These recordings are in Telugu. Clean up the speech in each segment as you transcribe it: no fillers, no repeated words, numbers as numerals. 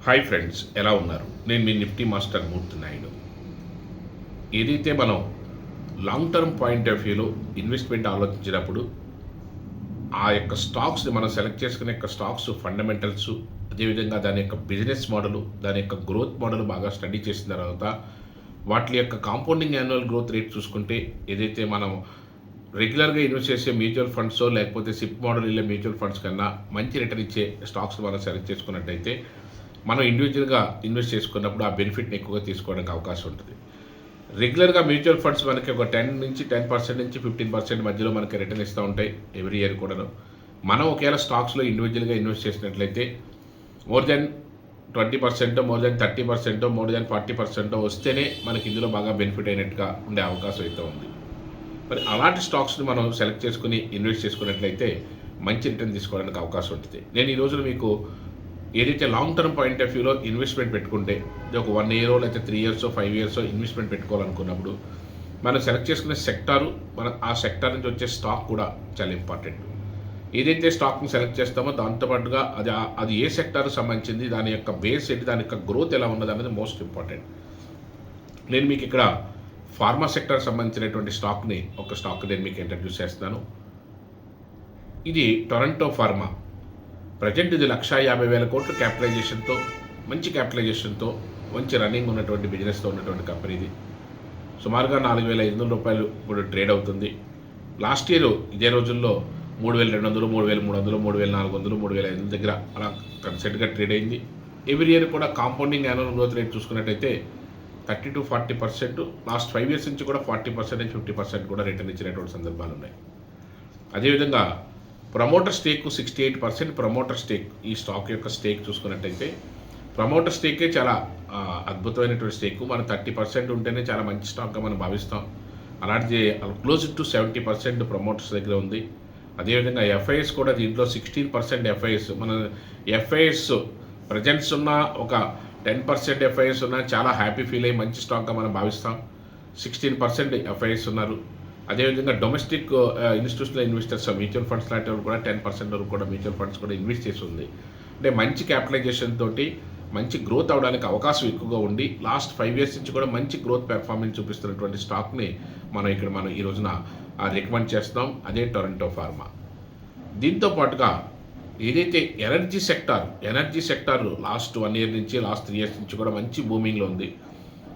హాయ్ ఫ్రెండ్స్, ఎలా ఉన్నారు? నేను మీ నిఫ్టీ మాస్టర్ మూర్తి నాయుడు. ఏదైతే మనం లాంగ్ టర్మ్ పాయింట్ ఆఫ్ వ్యూలో ఇన్వెస్ట్మెంట్ ఆలోచించినప్పుడు ఆ యొక్క స్టాక్స్ని మనం సెలెక్ట్ చేసుకునే యొక్క స్టాక్స్ ఫండమెంటల్స్, అదేవిధంగా దాని యొక్క బిజినెస్ మోడలు, దాని యొక్క గ్రోత్ మోడల్ బాగా స్టడీ చేసిన తర్వాత వాటి యొక్క కాంపౌండింగ్ యాన్యువల్ గ్రోత్ రేట్ చూసుకుంటే ఏదైతే మనం రెగ్యులర్గా ఇన్వెస్ట్ చేసే మ్యూచువల్ ఫండ్స్ లేకపోతే సిప్ మోడల్ ఇలా మ్యూచువల్ ఫండ్స్ కన్నా మంచి రిటర్న్ ఇచ్చే స్టాక్స్ మనం సెలెక్ట్ చేసుకున్నట్టయితే మనం ఇండివిజువల్గా ఇన్వెస్ట్ చేసుకున్నప్పుడు ఆ బెనిఫిట్ని ఎక్కువగా తీసుకోవడానికి అవకాశం ఉంటుంది. రెగ్యులర్గా మ్యూచువల్ ఫండ్స్ మనకి ఒక 10% నుంచి 15% మధ్యలో మనకి రిటర్న్ ఇస్తూ ఉంటాయి ఎవ్రీ ఇయర్ కూడాను. మనం ఒకవేళ స్టాక్స్లో ఇండివిజువల్గా ఇన్వెస్ట్ చేసినట్లయితే more than 20%, more than 30%, more than 40% వస్తేనే మనకి ఇందులో బాగా బెనిఫిట్ అయినట్టుగా ఉండే అవకాశం అయితే ఉంది. మరి అలాంటి స్టాక్స్ని మనం సెలెక్ట్ చేసుకుని ఇన్వెస్ట్ చేసుకున్నట్లయితే మంచి రిటర్న్ తీసుకోవడానికి అవకాశం ఉంటుంది. నేను ఈ రోజున మీకు ఏదైతే లాంగ్ టర్మ్ పాయింట్ ఆఫ్ వ్యూలో ఇన్వెస్ట్మెంట్ పెట్టుకుంటే ఒక 1 year లేకపోతే 3 years 5 years ఇన్వెస్ట్మెంట్ పెట్టుకోవాలనుకున్నప్పుడు మనం సెలెక్ట్ చేసుకునే సెక్టారు, మన ఆ సెక్టార్ నుంచి వచ్చే స్టాక్ కూడా చాలా ఇంపార్టెంట్. ఏదైతే స్టాక్ని సెలెక్ట్ చేస్తామో దాంతోపాటుగా అది ఏ సెక్టార్కి సంబంధించింది, దాని యొక్క బేస్ ఏంటి, దాని యొక్క గ్రోత్ ఎలా ఉన్నది అనేది మోస్ట్ ఇంపార్టెంట్. నేను మీకు ఇక్కడ ఫార్మా సెక్టర్ సంబంధించినటువంటి ఒక స్టాక్ నేను మీకు ఇంట్రడ్యూస్ చేస్తున్నాను. ఇది టొరంటో ఫార్మా. ప్రజెంట్ ఇది 1,50,000 కోట్ల క్యాపిటలైజేషన్తో, మంచి క్యాపిటలైజేషన్తో, మంచి రన్నింగ్ ఉన్నటువంటి బిజినెస్తో ఉన్నటువంటి కంపెనీ ఇది. సుమారుగా 4,500 రూపాయలు ఇప్పుడు ట్రేడ్ అవుతుంది. లాస్ట్ ఇయర్ ఇదే రోజుల్లో 3,200, 3,300, 3,400, 3,500 దగ్గర అలా కన్సెంట్గా ట్రేడ్ అయింది. ఎవ్రీ ఇయర్ కూడా కాంపౌండింగ్ యాన్యువల్ గ్రోత్ రేట్ చూసుకున్నట్టయితే 30 to 40%, లాస్ట్ 5 years నుంచి కూడా 40% నుంచి 50% కూడా రిటర్న్ ఇచ్చినటువంటి సందర్భాలు ఉన్నాయి. అదేవిధంగా ప్రమోటర్ స్టేక్ 68% ప్రమోటర్ స్టేక్. ఈ స్టాక్ యొక్క స్టేక్ చూసుకున్నట్టయితే ప్రమోటర్ స్టేకే చాలా అద్భుతమైనటువంటి స్టేక్. మనం 30% ఉంటేనే చాలా మంచి స్టాక్గా మనం భావిస్తాం. అలాంటిది క్లోజ్ టు 70% ప్రమోటర్స్ దగ్గర ఉంది. అదేవిధంగా ఎఫ్ఐఎస్ కూడా దీంట్లో 16% ఎఫ్ఐఎస్. మన ఎఫ్ఐఎస్ ప్రజెంట్స్ ఉన్న ఒక 10% ఎఫ్ఐఎస్ ఉన్న చాలా హ్యాపీ ఫీల్ అయ్యి మంచి స్టాక్గా మనం భావిస్తాం. 16% ఎఫ్ఐఎస్ ఉన్నారు. అదేవిధంగా domestic institutional investors, mutual funds లాంటి వాళ్ళు కూడా 10% వరకు కూడా మ్యూచువల్ ఫండ్స్ కూడా ఇన్వెస్ట్ చేసి ఉంది. అంటే మంచి క్యాపిటలైజేషన్ తోటి మంచి గ్రోత్ అవడానికి అవకాశం ఎక్కువగా ఉండి లాస్ట్ 5 years నుంచి కూడా మంచి గ్రోత్ పెర్ఫార్మెన్స్ చూపిస్తున్నటువంటి స్టాక్ని మనం ఈ రోజున రికమెండ్ చేస్తాం. అదే టొరంటో ఫార్మా. దీంతో పాటుగా ఏదైతే ఎనర్జీ సెక్టార్ లాస్ట్ 1 year నుంచి లాస్ట్ 3 years నుంచి కూడా మంచి బూమింగ్లో ఉంది.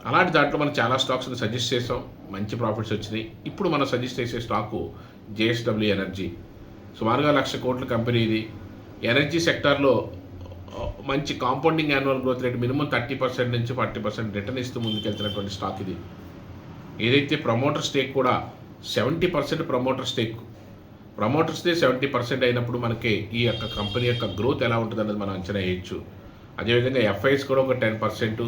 అలాంటి దాంట్లో మనం చాలా స్టాక్స్ని సజెస్ట్ చేసాం, మంచి ప్రాఫిట్స్ వచ్చినాయి. ఇప్పుడు మనం సజెస్ట్ చేసే స్టాకు జేఎస్డబ్ల్యూ ఎనర్జీ. సుమారుగా 1,00,000 కోట్ల కంపెనీ ఇది. ఎనర్జీ సెక్టార్లో మంచి compounding annual growth rate minimum 30% నుంచి 40% రిటర్న్ ఇస్తూ ముందుకెళ్తున్నటువంటి స్టాక్ ఇది. ఏదైతే ప్రమోటర్ స్టేక్ కూడా 70% ప్రమోటర్స్దే 70% అయినప్పుడు మనకి ఈ యొక్క కంపెనీ యొక్క గ్రోత్ ఎలా ఉంటుంది అన్నది మనం అంచనా వేయచ్చు. అదేవిధంగా ఎఫ్ఐఎస్ కూడా ఒక 10%,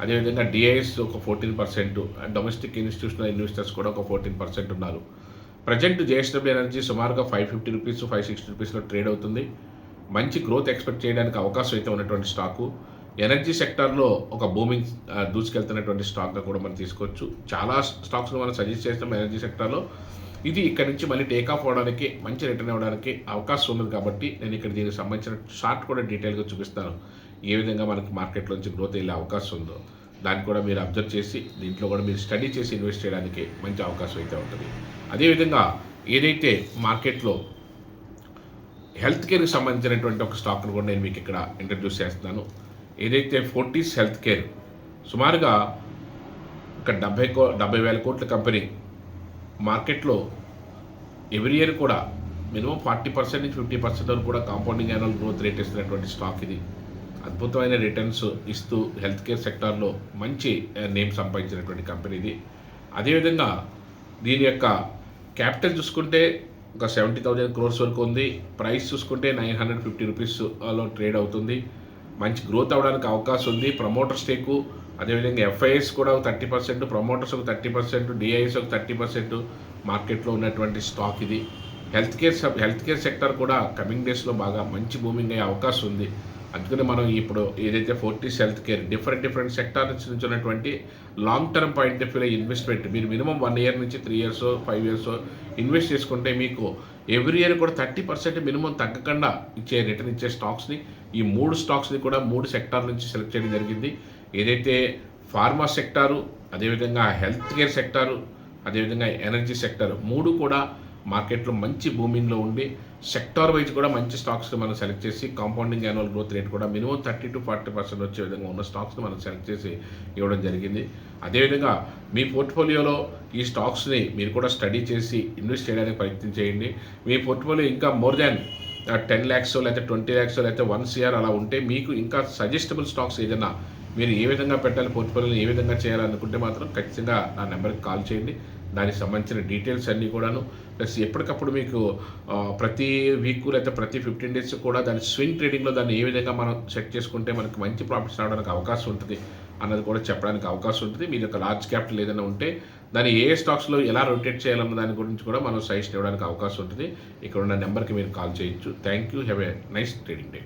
అదేవిధంగా డిఐఎస్ ఒక 14%, డొమెస్టిక్ ఇన్స్టిట్యూషనల్ ఇన్వెస్టర్స్ కూడా ఒక 14% ఉన్నారు. ప్రజెంట్ జేఎస్డబ్ల్యూ ఎనర్జీ సుమారుగా 550 రూపీస్ 560 రూపీస్లో ట్రేడ్ అవుతుంది. మంచి గ్రోత్ ఎక్స్పెక్ట్ చేయడానికి అవకాశం అయితే ఉన్నటువంటి స్టాకు. ఎనర్జీ సెక్టార్లో ఒక బూమింగ్ దూసుకెళ్తున్నటువంటి స్టాక్గా కూడా మనం తీసుకోవచ్చు. చాలా స్టాక్స్ను మనం సజెస్ట్ చేస్తాం ఎనర్జీ సెక్టార్లో. ఇది ఇక్కడ నుంచి మళ్ళీ టేక్ ఆఫ్ అవ్వడానికి, మంచి రిటర్న్ అవ్వడానికి అవకాశం ఉన్నది కాబట్టి నేను ఇక్కడ దీనికి సంబంధించిన షార్ట్ కూడా డీటెయిల్గా చూపిస్తాను. ఏ విధంగా మనకి మార్కెట్లోంచి గ్రోత్ వెళ్ళే అవకాశం ఉందో దాన్ని కూడా మీరు అబ్జర్వ్ చేసి దీంట్లో కూడా మీరు స్టడీ చేసి ఇన్వెస్ట్ చేయడానికి మంచి అవకాశం అయితే ఉంటుంది. అదేవిధంగా ఏదైతే మార్కెట్లో హెల్త్ కేర్కి సంబంధించినటువంటి ఒక స్టాక్ను కూడా నేను మీకు ఇక్కడ ఇంట్రడ్యూస్ చేస్తున్నాను. ఏదైతే ఫోర్టీస్ హెల్త్ కేర్ సుమారుగా ఒక 70,000 కోట్ల కంపెనీ. మార్కెట్లో ఎవ్రీ ఇయర్ కూడా మినిమం 40% నుంచి 50% వరకు కూడా కాంపౌండింగ్ యాన్యువల్ గ్రోత్ రేట్ ఇస్తున్నటువంటి స్టాక్ ఇది. అద్భుతమైన రిటర్న్స్ ఇస్తూ హెల్త్ కేర్ సెక్టార్లో మంచి నేమ్ సంపాదించినటువంటి కంపెనీ ఇది. అదేవిధంగా దీని యొక్క క్యాపిటల్ చూసుకుంటే ఒక 70,000 crores వరకు ఉంది. ప్రైస్ చూసుకుంటే 950 రూపీస్లో ట్రేడ్ అవుతుంది. మంచి గ్రోత్ అవడానికి అవకాశం ఉంది. ప్రమోటర్ స్టేకు, అదేవిధంగా ఎఫ్ఐఎస్ కూడా ఒక 30%, ప్రమోటర్స్ ఒక 30%, డిఐఎస్ ఒక 30% మార్కెట్లో ఉన్నటువంటి స్టాక్ ఇది. హెల్త్ కేర్ సెక్టర్ కూడా కమింగ్ డేస్లో బాగా మంచి బూమింగ్ అయ్యే అవకాశం ఉంది. అందుకని మనం ఇప్పుడు ఏదైతే Fortis health care different sector నుంచి ఉన్నటువంటి లాంగ్ టర్మ్ పాయింట్ ఆఫ్ వ్యూలో ఇన్వెస్ట్మెంట్ మీరు మినిమం 1 year నుంచి 3 years 5 years ఇన్వెస్ట్ చేసుకుంటే మీకు ఎవ్రీ ఇయర్ కూడా 30% మినిమం తగ్గకుండా రిటర్న్ ఇచ్చే స్టాక్స్ని ఈ 3 స్టాక్స్ని కూడా 3 సెక్టార్ నుంచి సెలెక్ట్ చేయడం జరిగింది. ఏదైతే ఫార్మా సెక్టారు, అదేవిధంగా హెల్త్ కేర్ సెక్టారు, అదేవిధంగా ఎనర్జీ సెక్టార్ 3 కూడా మార్కెట్లో మంచి బూమింగ్లో ఉండి సెక్టార్ వైజ్ కూడా మంచి స్టాక్స్ని మనం సెలెక్ట్ చేసి కాంపౌండింగ్ యాన్యువల్ గ్రోత్ రేట్ కూడా మినిమం 30-40% వచ్చే విధంగా ఉన్న స్టాక్స్ని మనం సెలెక్ట్ చేసి ఇవ్వడం జరిగింది. అదేవిధంగా మీ పోర్ట్ఫోలియోలో ఈ స్టాక్స్ని మీరు కూడా స్టడీ చేసి ఇన్వెస్ట్ చేయడానికి ప్రయత్నం చేయండి. మీ పోర్ట్ఫోలియో ఇంకా మోర్ దాన్ 10 lakhs లేకపోతే 20 lakhs లేకపోతే 1 crore అలా ఉంటే మీకు ఇంకా సజెస్టబుల్ స్టాక్స్ ఏదైనా మీరు ఏ విధంగా పెట్టాలి, పోర్ట్ఫోలియోని ఏ విధంగా చేయాలనుకుంటే మాత్రం ఖచ్చితంగా నా నెంబర్కి కాల్ చేయండి. దానికి సంబంధించిన డీటెయిల్స్ అన్నీ కూడాను ప్లస్ ఎప్పటికప్పుడు మీకు ప్రతి వీక్ లేకపోతే ప్రతి 15 days కూడా దాని స్వింగ్ ట్రేడింగ్లో దాన్ని ఏ విధంగా మనం సెట్ చేసుకుంటే మనకి మంచి ప్రాఫిట్స్ రావడానికి అవకాశం ఉంటుంది అన్నది కూడా చెప్పడానికి అవకాశం ఉంటుంది. మీ యొక్క లార్జ్ క్యాపిటల్ ఏదైనా ఉంటే దాన్ని ఏ స్టాక్స్లో ఎలా రొటేట్ చేయాలన్న దాని గురించి కూడా మనం సజెస్ట్ ఇవ్వడానికి అవకాశం ఉంటుంది. ఇక్కడ ఉన్న నెంబర్కి మీరు కాల్ చేయొచ్చు. Thank you. Have a nice trading day.